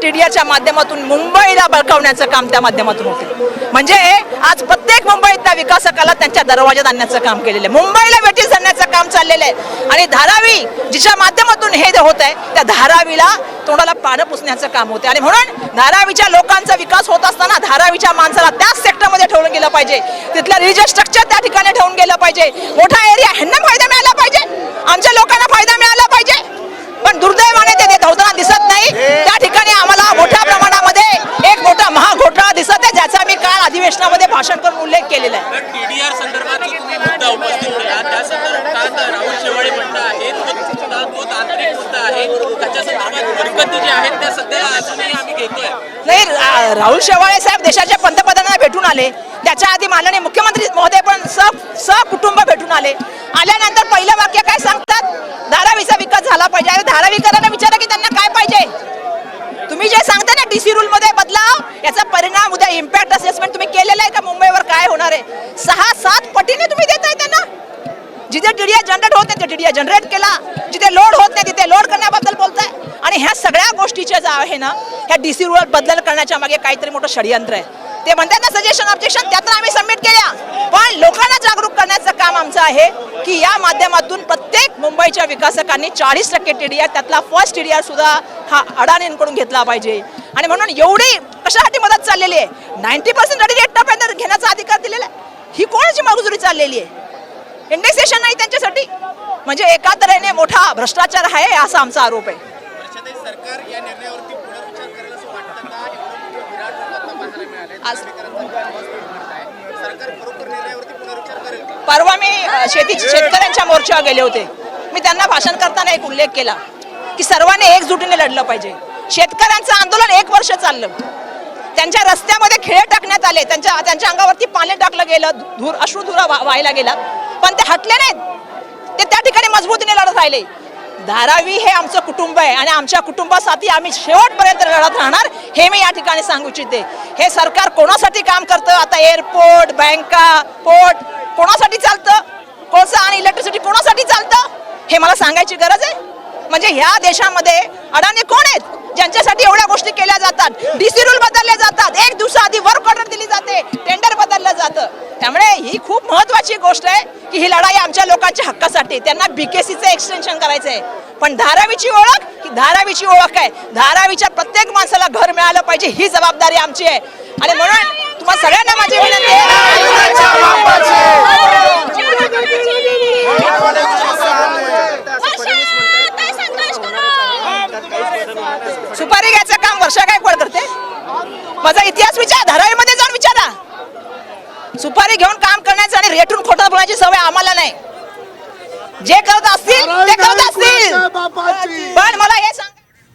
TDRच्या माध्यमातून मुंबईला बळकावण्याचं काम त्या माध्यमातून होते. म्हणजे आज प्रत्येक मुंबईतल्या विकासकाला त्यांच्या दरवाज्यात आणण्याचं काम केलेलं आहे, मुंबईला वेठीस धरण्याचं काम चाललेलं आहे. आणि धारावी जिच्या माध्यमातून हे होत आहे त्या धारावीला तोंडाला पानं पुसण्याचं काम होते. आणि म्हणून धारावीच्या लोकांचा विकास होत असताना धारावीच्या माणसाला त्याच सेक्टरमध्ये ठेवलं गेलं पाहिजे, तिथलं रिलीजियस स्ट्रक्चर त्या ठिकाणी ठेवून गेलं पाहिजे, मोठा एरिया ह्यांना फायदा मिळाला पाहिजे, आमच्या लोकांना फायदा मिळाला पाहिजे. पण दुर्दैवाने ते होताना दिसत नाही. त्या ठिकाणी आम्हाला मोठ्या प्रमाणामध्ये एक मोठा महाघोटाळा दिसत आहे, ज्याचा मी काल अधिवेशनामध्ये भाषण करून उल्लेख केलेला आहे. TDR संदर्भात तुम्ही मुद्दा उपस्थित केला, त्या संदर्भात राहुल शेवाळे म्हणत आहेत तो तांत्रिक मुद्दा आहे, त्याच्या संदर्भात हरकती ज्या आहेत त्या सध्या अजूनही आम्ही घेतोय. नाही, राहुल शेवाळे साहेब देशाच्या पंतप्रधानांना भेटून आले, त्याच्या आधी माननीय मुख्यमंत्री महोदय पण कुटुंब भेटून आले. आल्यानंतर पहिलं वाक्य काय सांगतात, धारावीचा विकास झाला पाहिजे. अरे धारावीकरांना विचारा की त्यांना काय पाहिजे. तुम्ही जे सांगता ना DC रूल मध्ये बदलाव, याचा परिणाम उद्या इम्पॅक्ट असेसमेंट तुम्ही केलेलं आहे का, मुंबईवर काय होणार आहे, 6-7 पटीने तुम्ही देताय त्यांना. जिथे TDR जनरेट होत नाही ते TDR जनरेट केला, जिथे लोड होत नाही तिथे लोड करण्याबद्दल बोलताय. आणि ह्या सगळ्या गोष्टीच्या ज्या आहे ना, ह्या DC रूल बदल करण्याच्या मागे काहीतरी मोठं षडयंत्र आहे. ते म्हणतात ना सजेशन ऑब्जेक्शन, त्यातून आम्ही सबमिट केल्या. पण लोकांना जागरूक करण्याचं काम आमचं आहे की या माध्यमातून प्रत्येक मुंबईच्या विकासकांनी 40% TDR, त्यातला फर्स्ट TDR सुद्धा हा अडाणींकडून घेतला पाहिजे. आणि म्हणून एवढी कशासाठी मदत चाललेली आहे, 90% रेट घेण्याचा अधिकार दिलेला आहे. ही कोणाची मजुरी चाललेली आहे, इंडेक्सेशन नाही त्यांच्यासाठी. म्हणजे एका तऱ्हेने मोठा भ्रष्टाचार आहे असा आमचा आरोप आहे. सरकार या निर्णयावरती पुनर्विचार करेल असं वाटतं का? सरकार खरोखर निर्णयावरती पुनर्विचार करेल? परवा मी शेतकऱ्यांच्या मोर्चावर गेले होते. मी त्यांना भाषण करताना एक उल्लेख केला की सर्वांनी एकजुटीने लढलं पाहिजे. शेतकऱ्यांचं आंदोलन 1 वर्ष चाललं, त्यांच्या रस्त्यामध्ये खिळे टाकण्यात आले, त्यांच्या अंगावरती पाणी टाकलं गेलं, अश्रुधुरा व्हायला गेला, पण ते हटले नाहीत, ते त्या ठिकाणी मजबूतीने लढत राहिले. धारावी हे आमचं कुटुंब आहे आणि आमच्या कुटुंबासाठी आम्ही शेवटपर्यंत लढत राहणार, हे मी या ठिकाणी सांगू इच्छिते. हे सरकार कोणासाठी काम करतं, आता एअरपोर्ट, बँका, पोर्ट कोणासाठी चालतं, कोळसा आणि इलेक्ट्रिसिटी कोणासाठी चालतं, हे मला सांगायची गरज आहे. म्हणजे ह्या देशामध्ये अडाणी कोण आहेत ज्यांच्यासाठी एवढ्या गोष्टी केल्या जातात, DC रूल बदलले जातात, 1 दिवसाआधी वर्क ऑर्डर दिली जाते, टेंडर बदललं जातं. त्यामुळे ही खूप महत्त्वाची गोष्ट आहे की ही लढाई आमच्या लोकांच्या हक्कासाठी, त्यांना BKCचं एक्सटेन्शन करायचं आहे. पण धारावीची ओळख ही धारावीची ओळख आहे. धारावीच्या प्रत्येक माणसाला घर मिळालं पाहिजे, ही जबाबदारी आमची आहे. आणि म्हणून तुम्हाला सगळ्यांना माझी विनंती आहे, सुपारी घ्यायचं काम वर्षा गायकवाड करते. माझा इतिहास विचार, धारावीमध्ये जाऊन विचारा. सुपारी घेऊन काम करण्याचं आणि रेटून खोटं बोलण्याची सवय आम्हाला नाही. जे करत असतील ते करत असतील, पण मला हे